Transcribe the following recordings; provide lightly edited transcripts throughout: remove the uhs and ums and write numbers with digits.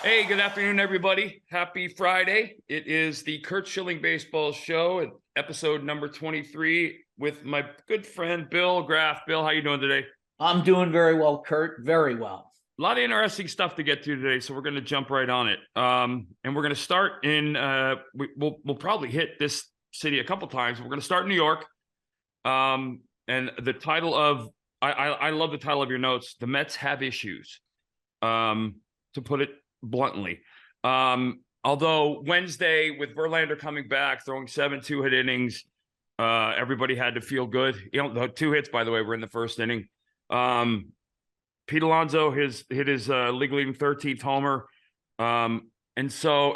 Hey, good afternoon, everybody. Happy Friday. It is the Curt Schilling Baseball Show, episode number 23, with my good friend Bill Graff. Bill, how you doing today? I'm doing very well, Curt. Very well. A lot of interesting stuff to get to today, so we're going to jump right on it. And we're going to start in. We'll probably hit this city a couple times. We're going to start in New York. And the title of I love the title of your notes. The Mets have issues. To put it bluntly. Although Wednesday, with Verlander coming back, throwing 7 2-hit innings, everybody had to feel good. The 2 hits, by the way, were in the first inning. Pete Alonso hit his league leading 13th homer. And so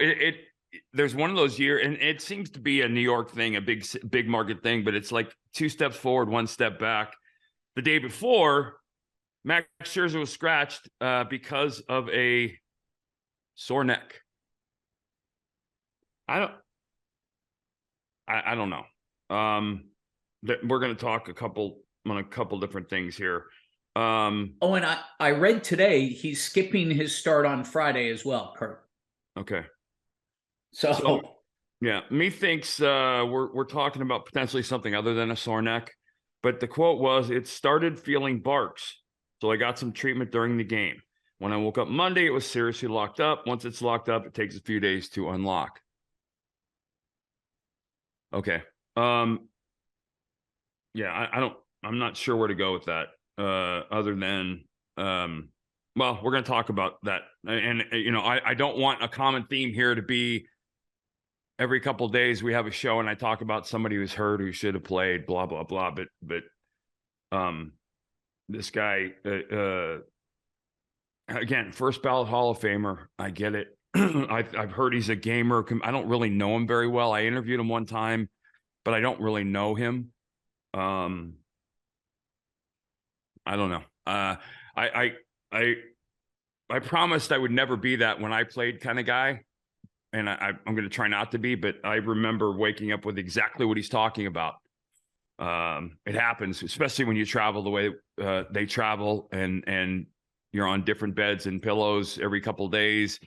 there's one of those years, and it seems to be a New York thing, a big market thing, but it's like 2 steps forward, 1 step back. The day before, Max Scherzer was scratched because of a sore neck. I don't know. We're going to talk on a couple different things here. And I read today he's skipping his start on Friday as well, Curt. Okay. So yeah, methinks we're talking about potentially something other than a sore neck. But the quote was, "It started feeling barks, so I got some treatment during the game. When I woke up Monday, it was seriously locked up. Once it's locked up, it takes a few days to unlock." Okay. Yeah, I'm not sure where to go with that. Other than, well, we're going to talk about that. And, I don't want a common theme here to be every couple of days we have a show and I talk about somebody who's hurt, who should have played, blah, blah, blah. But this guy, again, first ballot Hall of Famer. I get it. I've heard he's a gamer. I don't really know him very well. I interviewed him one time, but I don't really know him. I don't know. I promised I would never be that when I played kind of guy, and I'm going to try not to be. But I remember waking up with exactly what he's talking about. It happens, especially when you travel the way they travel, and you're on different beds and pillows every couple of days.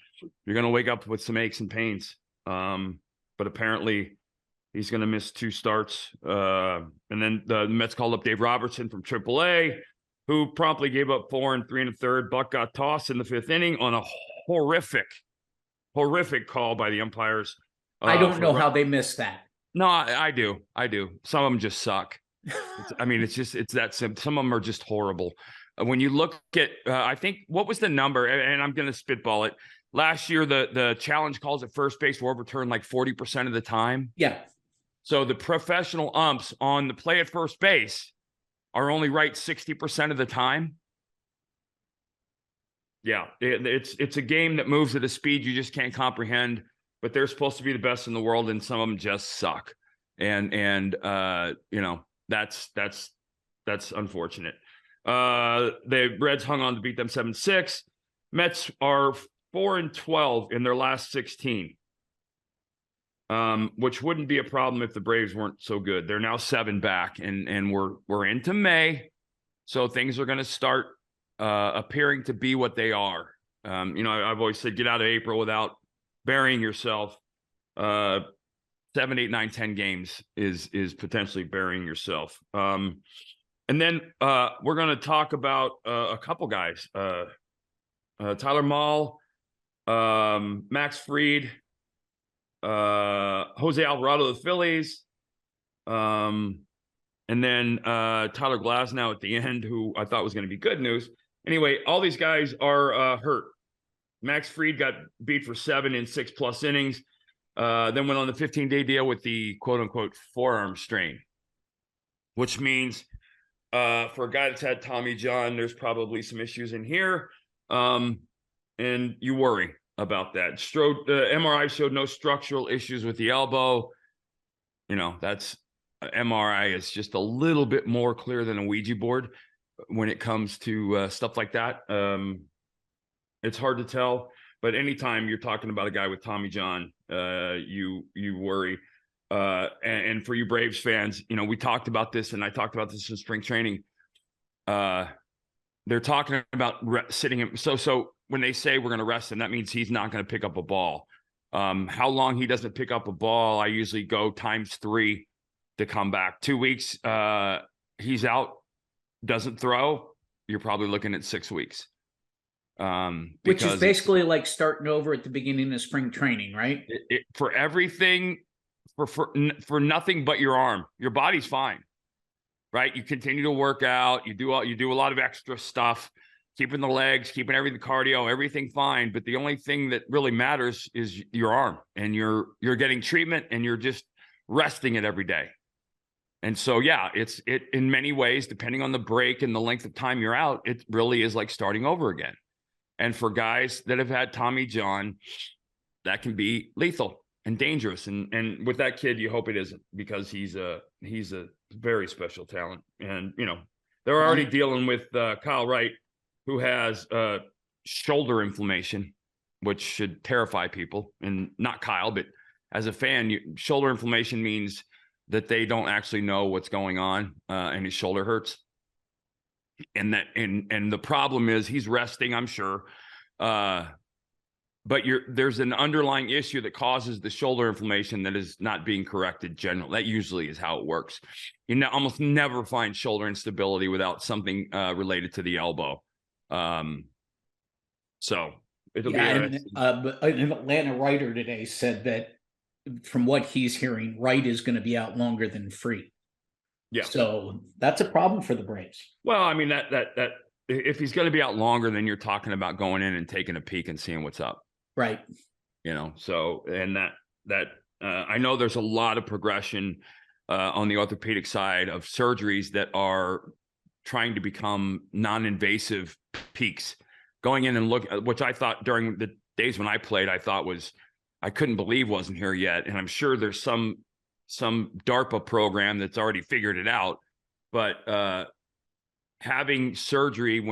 You're going to wake up with some aches and pains. But apparently he's going to miss 2 starts. And then the Mets called up Dave Robertson from AAA, who promptly gave up 4 3 1/3. Buck got tossed in the 5th inning on a horrific call by the umpires. I don't know how they missed that. No, I do. Some of them just suck. It's that simple. Some of them are just horrible. When you look at, I think, what was the number? And I'm going to spitball it. Last year, the challenge calls at first base were overturned like 40% of the time. Yeah. So the professional umps on the play at first base are only right 60% of the time. Yeah, it's a game that moves at a speed you just can't comprehend. But they're supposed to be the best in the world, and some of them just suck. And that's unfortunate. The Reds hung on to beat them 7-6. Mets are 4-12 in their last 16, which wouldn't be a problem if the Braves weren't so good. They're now 7 back, and we're into May, so things are going to start appearing to be what they are. I've always said, get out of April without burying yourself. 7, 8, 9, 10 games is potentially burying yourself. And then we're going to talk about a couple guys. Tyler Mahle, Max Fried, Jose Alvarado of the Phillies, and then Tyler Glasnow at the end, who I thought was going to be good news. Anyway, all these guys are hurt. Max Fried got beat for 7 in 6+ innings, then went on the 15-day deal with the quote-unquote forearm strain, which means for a guy that's had Tommy John, there's probably some issues in here, and you worry about that. MRI showed no structural issues with the elbow. That's MRI is just a little bit more clear than a Ouija board when it comes to stuff like that. It's hard to tell, but anytime you're talking about a guy with Tommy John, you worry. And for you Braves fans, we talked about this, and I talked about this in spring training. they're talking about sitting him. So when they say we're going to rest him, that means he's not going to pick up a ball. How long he doesn't pick up a ball, I usually go times 3 to come back. 2 weeks, he's out, doesn't throw, you're probably looking at 6 weeks. Which is basically like starting over at the beginning of spring training, right? For everything, for nothing but your arm. Your body's fine, right? You continue to work out. You do a lot of extra stuff, keeping the legs, keeping everything, cardio, everything fine. But the only thing that really matters is your arm, and you're getting treatment, and you're just resting it every day. And so, yeah, it in many ways, depending on the break and the length of time you're out, it really is like starting over again. And for guys that have had Tommy John, that can be lethal and dangerous. And with that kid, you hope it isn't, because he's a very special talent. And, you know, they're already dealing with Kyle Wright, who has shoulder inflammation, which should terrify people. And not Kyle, but as a fan, shoulder inflammation means that they don't actually know what's going on, and his shoulder hurts. And the problem is he's resting, I'm sure. But there's an underlying issue that causes the shoulder inflammation that is not being corrected generally. That usually is how it works. You almost never find shoulder instability without something related to the elbow. So it'll be interesting. An Atlanta writer today said that from what he's hearing, Wright is going to be out longer than Free. Yeah. So that's a problem for the Braves. Well, I mean, that if he's going to be out longer, then you're talking about going in and taking a peek and seeing what's up. Right. You know, so, and that I know there's a lot of progression on the orthopedic side of surgeries that are trying to become non-invasive peaks, going in and look, which I thought during the days when I played, I couldn't believe wasn't here yet. And I'm sure there's some DARPA program that's already figured it out, but having surgery,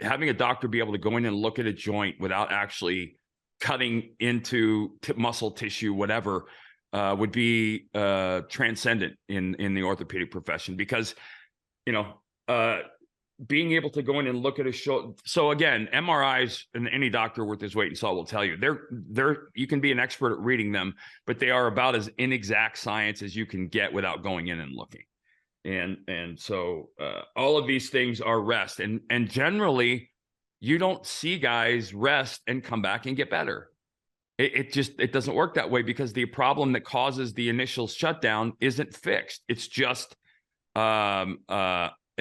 having a doctor be able to go in and look at a joint without actually cutting into muscle tissue, whatever, would be transcendent in the orthopedic profession, because, you know, being able to go in and look at a shoulder. So again, MRIs, and any doctor worth his weight in salt will tell you, you can be an expert at reading them, but they are about as inexact science as you can get without going in and looking. And so all of these things are rest, and generally you don't see guys rest and come back and get better. It doesn't work that way, because the problem that causes the initial shutdown isn't fixed. It's just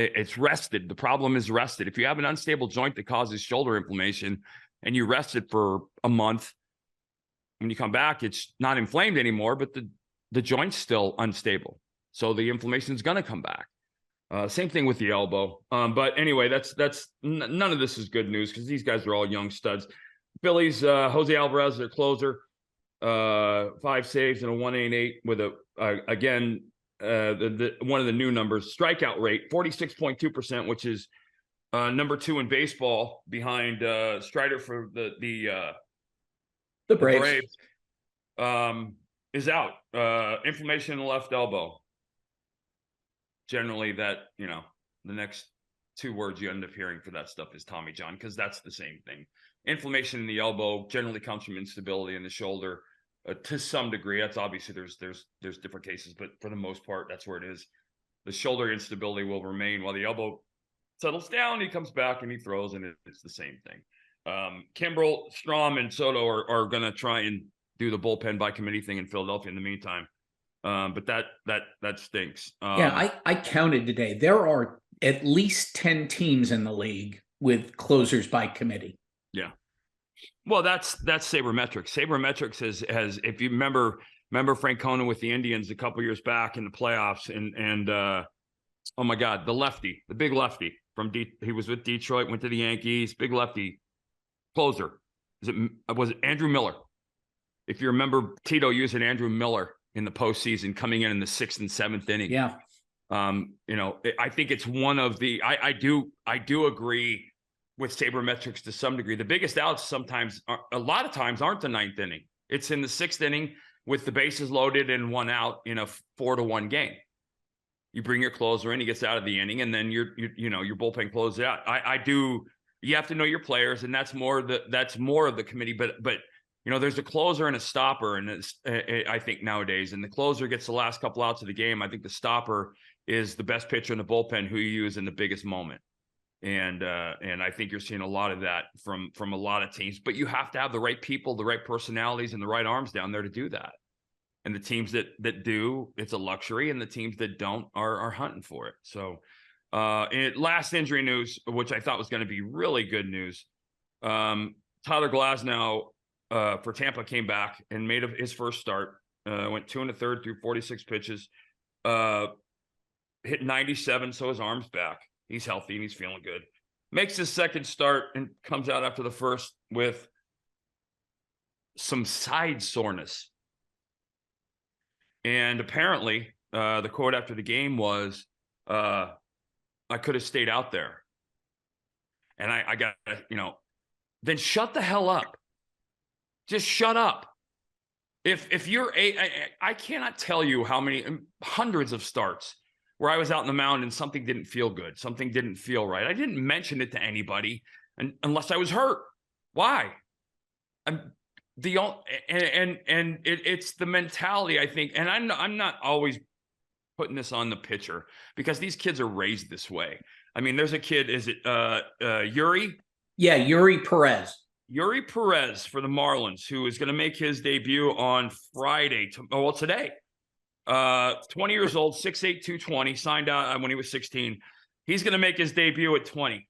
it's rested. The problem is rested. If you have an unstable joint that causes shoulder inflammation and you rest it for a month, when you come back, it's not inflamed anymore, but the joint's still unstable. So the inflammation is going to come back. Same thing with the elbow. But anyway, that's none of this is good news, because these guys are all young studs. Phillies, Jose Alvarez, their closer, 5 saves and a 1.88 with again, one of the new numbers, strikeout rate 46.2%, which is number 2 in baseball behind Strider for the Braves. Is out. Inflammation in the left elbow. Generally, that, you know, the next 2 words you end up hearing for that stuff is Tommy John, because that's the same thing. Inflammation in the elbow generally comes from instability in the shoulder. To some degree, that's obviously there's different cases, but for the most part, that's where it is. The shoulder instability will remain while the elbow settles down. He comes back and he throws, and it's the same thing. Kimbrel, Strom, and Soto are going to try and do the bullpen by committee thing in Philadelphia in the meantime. But that stinks. Yeah, I counted today. There are at least 10 teams in the league with closers by committee. Yeah. Well, that's sabermetrics. Sabermetrics has if you remember Francona with the Indians a couple years back in the playoffs, and oh my God, the big lefty from he was with Detroit, went to the Yankees, big lefty closer. Was it Andrew Miller? If you remember Tito using Andrew Miller in the postseason, coming in the 6th and 7th inning. Yeah. You know, I think it's one of the, I do agree with sabermetrics to some degree. The biggest outs a lot of times aren't the 9th inning. It's in the 6th inning with the bases loaded and 1 out in a 4-1 game. You bring your closer in, he gets out of the inning, and then your bullpen closes out. You have to know your players, and that's more of the committee. But there's a closer and a stopper, and I think nowadays, and the closer gets the last couple outs of the game. I think the stopper is the best pitcher in the bullpen who you use in the biggest moment. And I think you're seeing a lot of that from a lot of teams, but you have to have the right people, the right personalities, and the right arms down there to do that. And the teams that do, it's a luxury, and the teams that don't are hunting for it. So, last injury news, which I thought was going to be really good news. Tyler Glasnow for Tampa came back and made his first start. Went 2 1/3 through 46 pitches. Hit 97, so his arm's back. He's healthy and he's feeling good. Makes his second start and comes out after the first with some side soreness. And apparently, the quote after the game was, I could have stayed out there. And I got, then shut the hell up. Just shut up. If you're I cannot tell you how many, hundreds of starts where I was out in the mound and something didn't feel good. Something didn't feel right. I didn't mention it to anybody unless I was hurt. Why? It's the mentality, I think, and I'm not always putting this on the pitcher because these kids are raised this way. I mean, there's a kid, is it Yuri? Yeah, Yuri Perez. Yuri Perez for the Marlins, who is going to make his debut on Friday. Today. 20 years old, 6'8", 220, signed out when he was 16. He's going to make his debut at 20.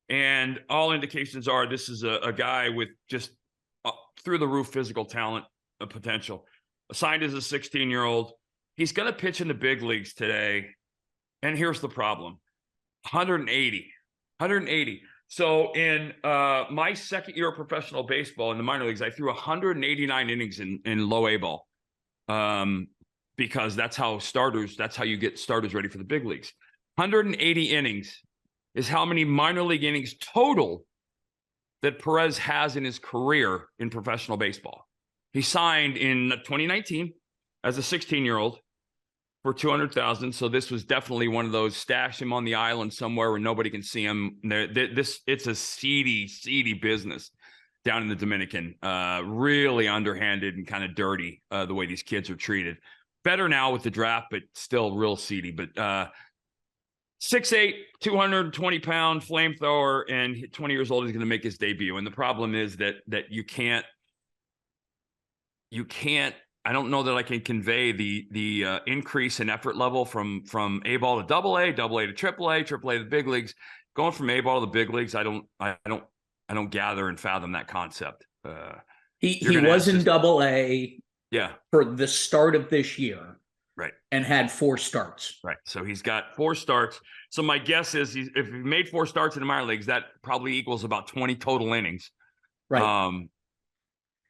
And all indications are this is a guy with just through the roof physical talent, potential. Signed as a 16-year-old. He's going to pitch in the big leagues today. And here's the problem. 180. So in my second year of professional baseball in the minor leagues, I threw 189 innings in low A ball. Because that's how you get starters ready for the big leagues. 180 innings is how many minor league innings total that Perez has in his career in professional baseball. He signed in 2019 as a 16-year-old for $200,000. So this was definitely one of those stash him on the island somewhere where nobody can see him. It's a seedy business down in the Dominican. Really underhanded and kind of dirty the way these kids are treated. Better now with the draft, but still real seedy. But 6'8", 220-pound flamethrower, and 20 years old, he's going to make his debut. And the problem is that you can't. I don't know that I can convey the increase in effort level from A ball to double A to triple A to the big leagues. Going from A ball to the big leagues, I don't gather and fathom that concept. He was in double A. Yeah. For the start of this year. Right. And had 4 starts. Right. So he's got 4 starts. So my guess is if he made 4 starts in the minor leagues, that probably equals about 20 total innings. Right.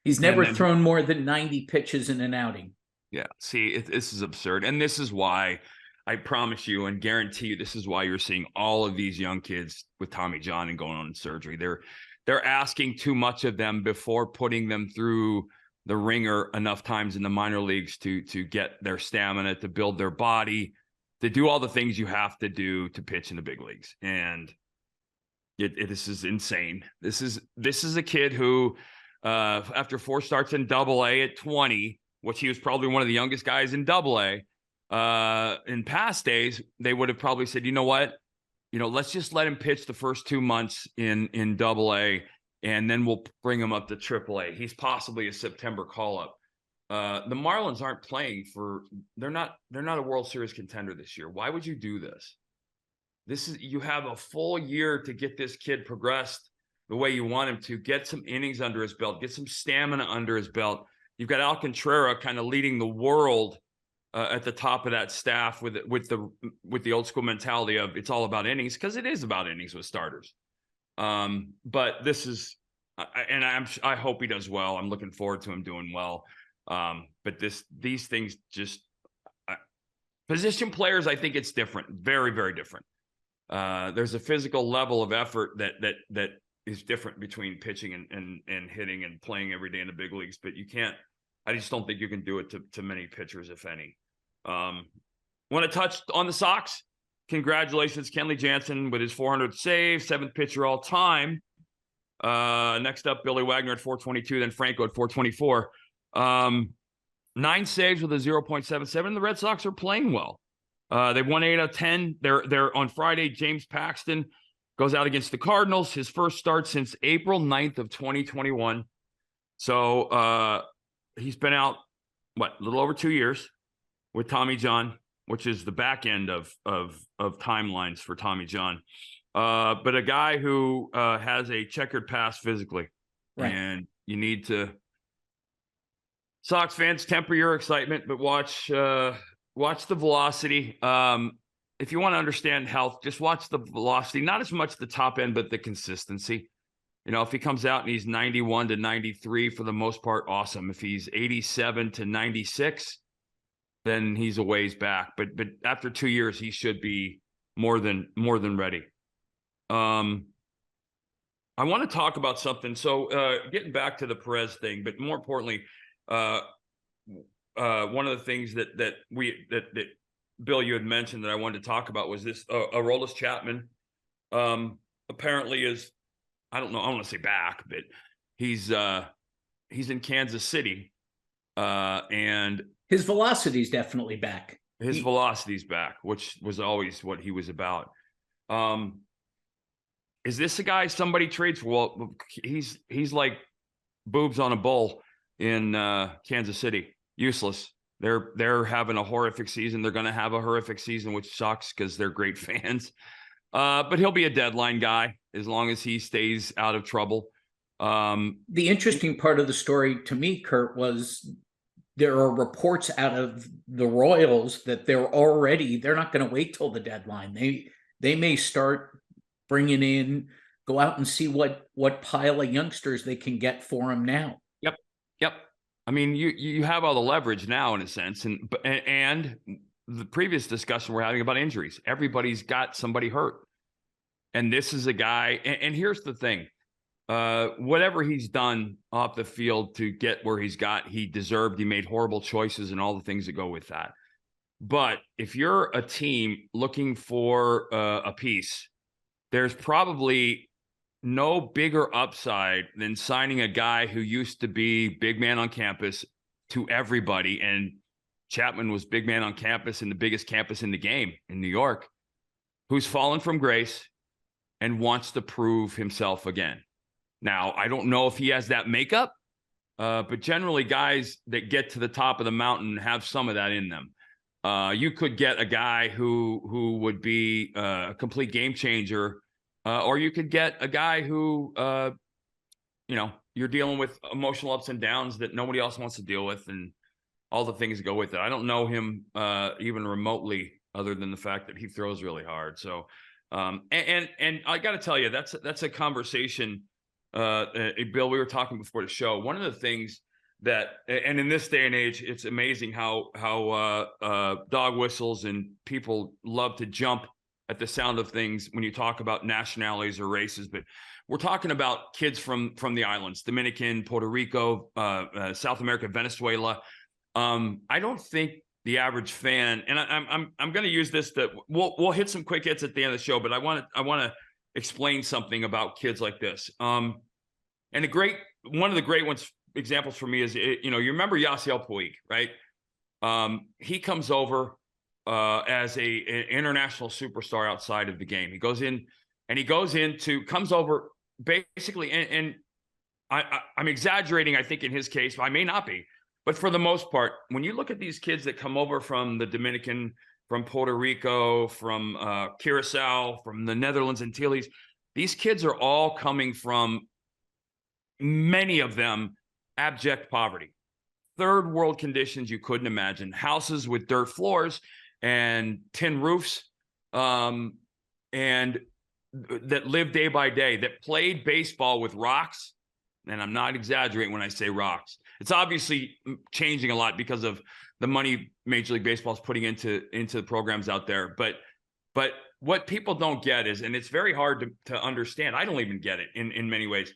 He's never thrown more than 90 pitches in an outing. Yeah. See, this is absurd. And this is why I promise you and guarantee you, this is why you're seeing all of these young kids with Tommy John and going on surgery. They're asking too much of them before putting them through the ringer enough times in the minor leagues to get their stamina, to build their body, to do all the things you have to do to pitch in the big leagues. And this is insane. This is a kid who, after 4 starts in double A at 20, which he was probably one of the youngest guys in double A, in past days, they would have probably said, you know what, let's just let him pitch the first 2 months in double A. And then we'll bring him up to AAA. He's possibly a September call-up. The Marlins aren't playing they're not a World Series contender this year. Why would you do this? You have a full year to get this kid progressed the way you want him to, get some innings under his belt, get some stamina under his belt. You've got Alcantara kind of leading the world at the top of that staff with the old school mentality of it's all about innings, because it is about innings with starters. But this is, and I hope he does well. I'm looking forward to him doing well. But these things just, position players, I think it's different, very, very different. There's a physical level of effort that is different between pitching and hitting and playing every day in the big leagues. But I just don't think you can do it to many pitchers, if any. Want to touch on the Sox? Congratulations, Kenley Jansen with his 400th save, 7th pitcher all time. Next up, Billy Wagner at 422, then Franco at 424. 9 saves with a 0.77. The Red Sox are playing well. They've won 8 out of 10. They're on Friday. James Paxton goes out against the Cardinals, his first start since April 9th of 2021. So he's been out, a little over 2 years with Tommy John, which is the back end of timelines for Tommy John. But a guy who has a checkered past physically. Right. And you need to, Sox fans, temper your excitement, but watch the velocity. If you want to understand health, just watch the velocity, not as much the top end, but the consistency. You know, if he comes out and he's 91 to 93 for the most part, awesome. If he's 87 to 96, then he's a ways back. But after 2 years, he should be more than ready. I want to talk about something. So getting back to the Perez thing, but more importantly, one of the things that Bill, you had mentioned that I wanted to talk about was this Aroldis Chapman. Apparently is, I don't know, I don't want to say back, but he's in Kansas City, and his velocity is definitely back. His velocity's back, which was always what he was about. Is this a guy somebody trades for? Well, he's like boobs on a bull in Kansas City. Useless. They're having a horrific season. They're going to have a horrific season, which sucks because they're great fans. But he'll be a deadline guy as long as he stays out of trouble. The interesting part of the story to me, Curt, was there are reports out of the Royals that they're not going to wait till the deadline. They may start bringing in, go out and see what pile of youngsters they can get for him now. Yep. I mean, you have all the leverage now in a sense, and the previous discussion we're having about injuries. Everybody's got somebody hurt, and this is a guy. And here's the thing: whatever he's done off the field to get where he's got, he deserved. He made horrible choices and all the things that go with that. But if you're a team looking for a piece, there's probably no bigger upside than signing a guy who used to be big man on campus to everybody. And Chapman was big man on campus in the biggest campus in the game in New York, who's fallen from grace and wants to prove himself again. Now, I don't know if he has that makeup, but generally guys that get to the top of the mountain have some of that in them. You could get a guy who would be a complete game changer, or you could get a guy who, you're dealing with emotional ups and downs that nobody else wants to deal with and all the things that go with it. I don't know him even remotely other than the fact that he throws really hard. So, and I got to tell you, that's a conversation, Bill, we were talking before the show. One of the things that, and in this day and age, it's amazing how dog whistles and people love to jump at the sound of things when you talk about nationalities or races, but we're talking about kids from the islands, Dominican, Puerto Rico, South America, Venezuela. I don't think the average fan, and I'm going to use this, that we'll hit some quick hits at the end of the show, but I want to explain something about kids like this. And one of the great examples for me is, you remember Yasiel Puig, right? He comes over as an international superstar outside of the game. He goes in and comes over basically, and I'm exaggerating, I think, in his case. I may not be, but for the most part, when you look at these kids that come over from the Dominican, from Puerto Rico, from Curacao, from the Netherlands, Antilles, these kids are all coming from, many of them, abject poverty, third world conditions you couldn't imagine, houses with dirt floors and tin roofs, and that live day by day, that played baseball with rocks. And I'm not exaggerating when I say rocks. It's obviously changing a lot because of the money Major League Baseball is putting into the programs out there. But what people don't get is, and it's very hard to understand, I don't even get it in many ways.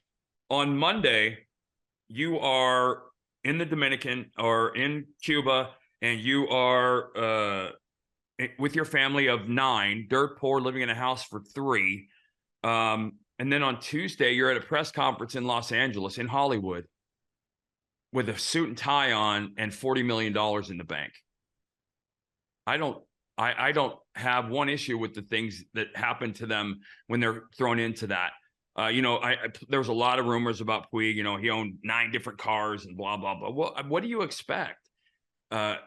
On Monday, you are in the Dominican or in Cuba, and you are with your family of 9, dirt poor, living in a house for 3. And then on Tuesday, you're at a press conference in Los Angeles, in Hollywood, with a suit and tie on and $40 million in the bank. I don't have one issue with the things that happen to them when they're thrown into that. There was a lot of rumors about Puig. He owned 9 different cars and blah, blah, blah. Well, what do you expect? And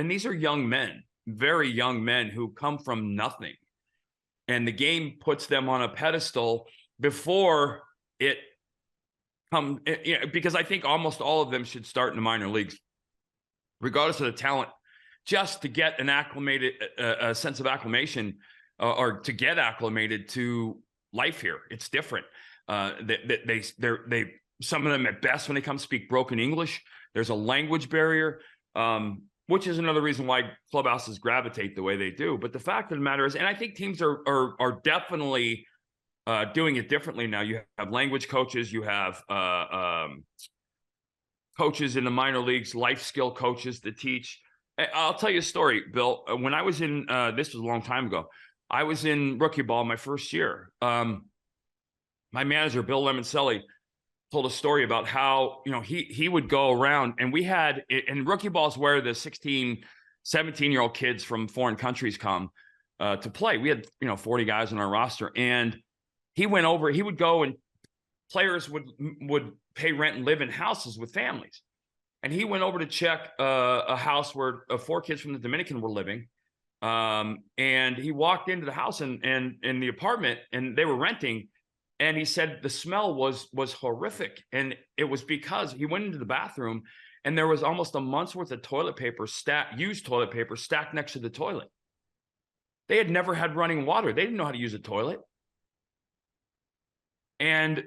these are young men, very young men who come from nothing. And the game puts them on a pedestal before it comes, because I think almost all of them should start in the minor leagues, regardless of the talent, just to get an a sense of acclimation, or to get acclimated to life here. It's different. They some of them at best, when they come, speak broken English. There's a language barrier, which is another reason why clubhouses gravitate the way they do. But the fact of the matter is, and I think teams are definitely doing it differently now. You have language coaches, you have coaches in the minor leagues, life skill coaches that teach. I'll tell you a story, Bill. When I was in, this was a long time ago, I was in rookie ball my first year. My manager, Bill Lemoncelli, told a story about how, he would go around, and we had, and rookie ball is where the 16, 17-year-old kids from foreign countries come to play. We had, 40 guys on our roster, and he would go, and players would pay rent and live in houses with families. And he went over to check a house where 4 kids from the Dominican were living. And he walked into the house and in the apartment, and they were renting. And he said the smell was horrific. And it was because he went into the bathroom and there was almost a month's worth of used toilet paper stacked next to the toilet. They had never had running water. They didn't know how to use a toilet. And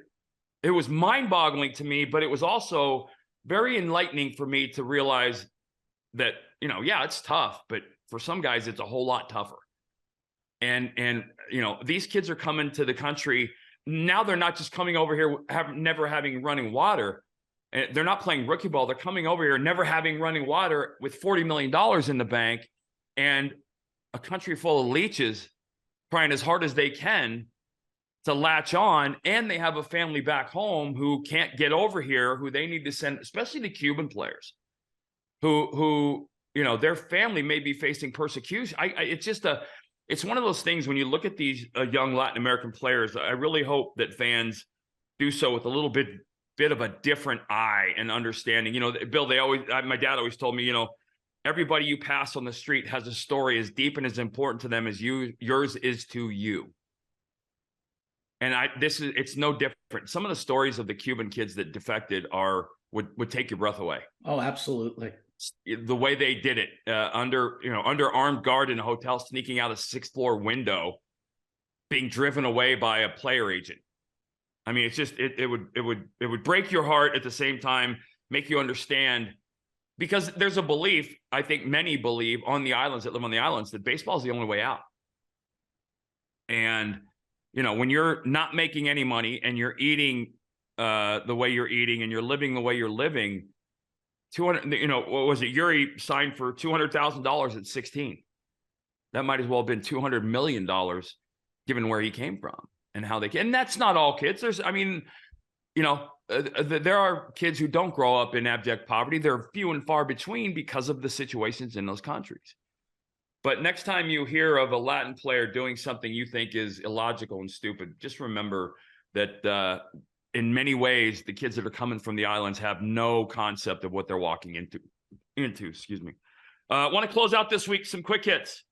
it was mind-boggling to me, but it was also very enlightening for me to realize that, yeah, it's tough, but for some guys, it's a whole lot tougher. And these kids are coming to the country. Now they're not just coming over here never having running water. They're not playing rookie ball. They're coming over here never having running water with $40 million in the bank and a country full of leeches trying as hard as they can to latch on. And they have a family back home who can't get over here, who they need to send, especially the Cuban players who their family may be facing persecution. It's one of those things when you look at these young Latin American players. I really hope that fans do so with a little bit of a different eye and understanding. Bill, my dad always told me, everybody you pass on the street has a story as deep and as important to them as yours is to you. And it's no different. Some of the stories of the Cuban kids that defected would take your breath away. Oh, absolutely. The way they did it under armed guard in a hotel, sneaking out a 6th floor window, being driven away by a player agent. I mean, it's just it would break your heart, at the same time make you understand, because there's a belief, I think many believe on the islands, that live on the islands, that baseball is the only way out. And when you're not making any money and you're eating the way you're eating and you're living the way you're living, 200, what was it? Yuri signed for $200,000 at 16. That might as well have been $200 million, given where he came from and how they can. And that's not all kids. There are kids who don't grow up in abject poverty. They're few and far between because of the situations in those countries. But next time you hear of a Latin player doing something you think is illogical and stupid, just remember that in many ways, the kids that are coming from the islands have no concept of what they're walking into. Excuse me. I want to close out this week some quick hits.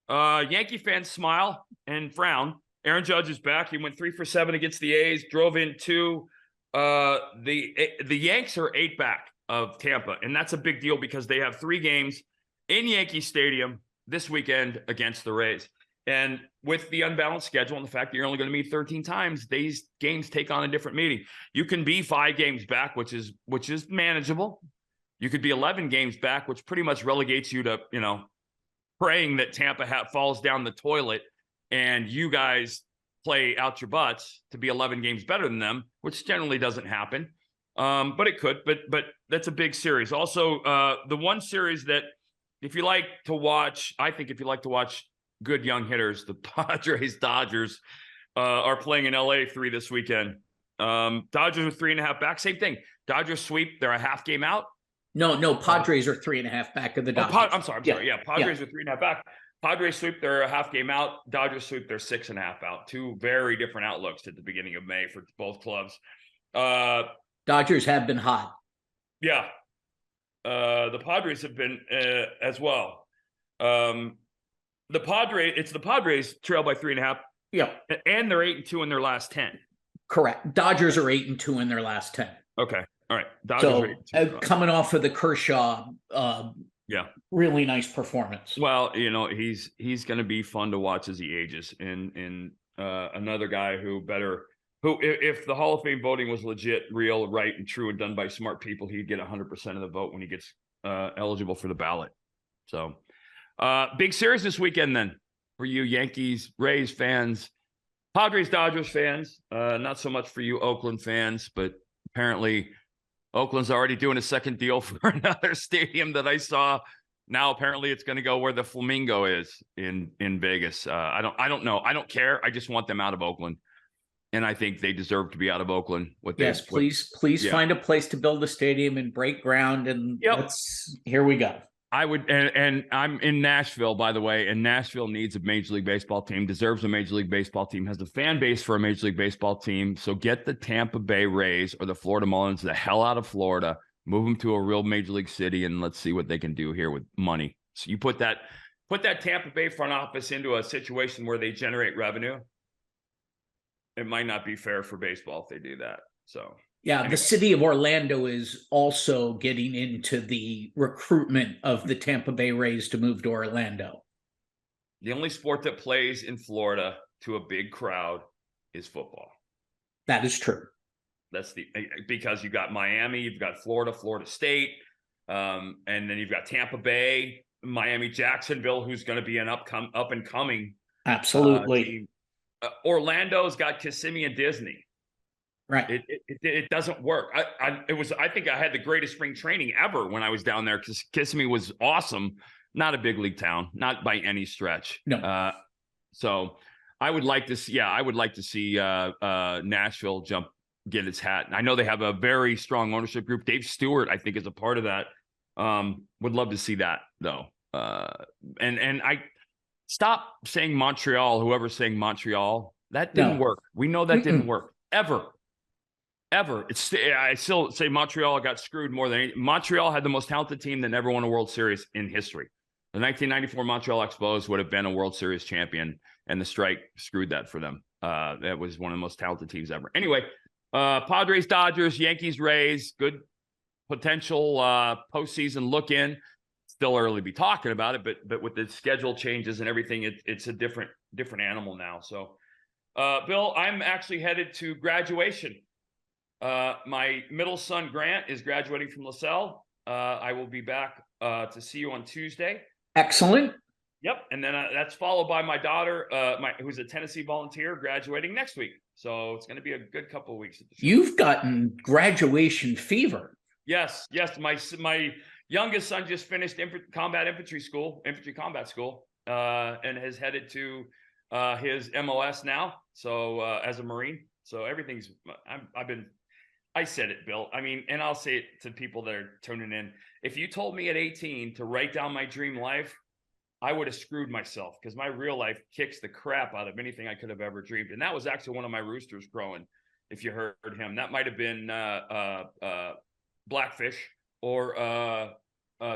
Yankee fans smile and frown. Aaron Judge is back. He went 3 for 7 against the A's. Drove in 2. The Yanks are 8 back of Tampa, and that's a big deal because they have 3 games in Yankee Stadium this weekend against the Rays. And with the unbalanced schedule and the fact that you're only going to meet 13 times, these games take on a different meaning. You can be 5 games back, which is manageable. You could be 11 games back, which pretty much relegates you to, praying that Tampa falls down the toilet and you guys play out your butts to be 11 games better than them, which generally doesn't happen. But it could, but that's a big series. Also, the one series that if you like to watch, I think if you like to watch good young hitters, the Dodgers are playing in LA 3 this weekend. Dodgers are 3.5 back. Same thing. Dodgers sweep. They're a half game out. No, Padres are 3.5 back of the Dodgers. I'm sorry. Yeah, Padres are 3.5 back. Padres sweep. They're a half game out. Dodgers sweep. They're 6.5 out. Two very different outlooks at the beginning of May for both clubs. Dodgers have been hot. Yeah. The Padres have been as well. The Padres trail by 3.5. Yeah. And they're 8-2 in their last 10. Correct. Dodgers are 8-2 in their last 10. Okay. All right. Dodgers coming off of the Kershaw, really nice performance. Well, he's going to be fun to watch as he ages, and another guy who if the Hall of Fame voting was legit, real, right, and true, and done by smart people, he'd get 100% of the vote when he gets eligible for the ballot. So, big series this weekend then for you Yankees, Rays fans, Padres, Dodgers fans. Not so much for you Oakland fans, but apparently Oakland's already doing a second deal for another stadium that I saw. Now apparently it's going to go where the Flamingo is in Vegas. I don't know. I don't care. I just want them out of Oakland, and I think they deserve to be out of Oakland. Please find a place to build a stadium and break ground, and here we go. I would, and I'm in Nashville, by the way, and Nashville needs a Major League Baseball team, deserves a Major League Baseball team, has the fan base for a Major League Baseball team. So get the Tampa Bay Rays or the Florida Marlins the hell out of Florida, move them to a real Major League city, and let's see what they can do here with money. So you put that Tampa Bay front office into a situation where they generate revenue. It might not be fair for baseball if they do that. So. Yeah, anyway. The city of Orlando is also getting into the recruitment of the Tampa Bay Rays to move to Orlando. The only sport that plays in Florida to a big crowd is football. That is true. Because you've got Miami, you've got Florida State, and then you've got Tampa Bay, Miami, Jacksonville, who's going to be an up and coming. Absolutely. Team. Orlando's got Kissimmee and Disney. Right. It doesn't work. I think I had the greatest spring training ever when I was down there, because Kissimmee was awesome. Not a big league town, not by any stretch. No. So I would like to see Nashville get its hat. I know they have a very strong ownership group. Dave Stewart, I think, is a part of that. Would love to see that though. And I stop saying Montreal. Whoever's saying Montreal, that didn't work. We know that didn't work ever. I still say Montreal got screwed more than Montreal had the most talented team that never won a World Series in history. The 1994 Montreal Expos would have been a World Series champion, and the strike screwed that for them. That was one of the most talented teams ever. Anyway, Padres, Dodgers, Yankees, Rays, good potential postseason look in. Still early to be talking about it, but with the schedule changes and everything, it's a different animal now. So, Bill, I'm actually headed to graduation. My middle son, Grant, is graduating from LaSalle. I will be back to see you on Tuesday. Excellent. Yep. And then that's followed by my daughter, who's a Tennessee volunteer, graduating next week. So it's going to be a good couple of weeks at the show. You've gotten graduation fever. Yes. My youngest son just finished infantry combat school, and has headed to his MOS now. So as a Marine. So everything's, I said it, Bill. I mean, and I'll say it to people that are tuning in. If you told me at 18 to write down my dream life, I would have screwed myself, because my real life kicks the crap out of anything I could have ever dreamed. And that was actually one of my roosters growing, if you heard him. That might have been Blackfish or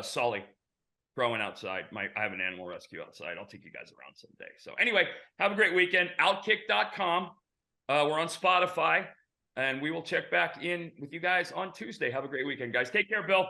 Sully growing outside. I have an animal rescue outside. I'll take you guys around someday. So anyway, have a great weekend. OutKick.com. We're on Spotify. And we will check back in with you guys on Tuesday. Have a great weekend, guys. Take care, Bill.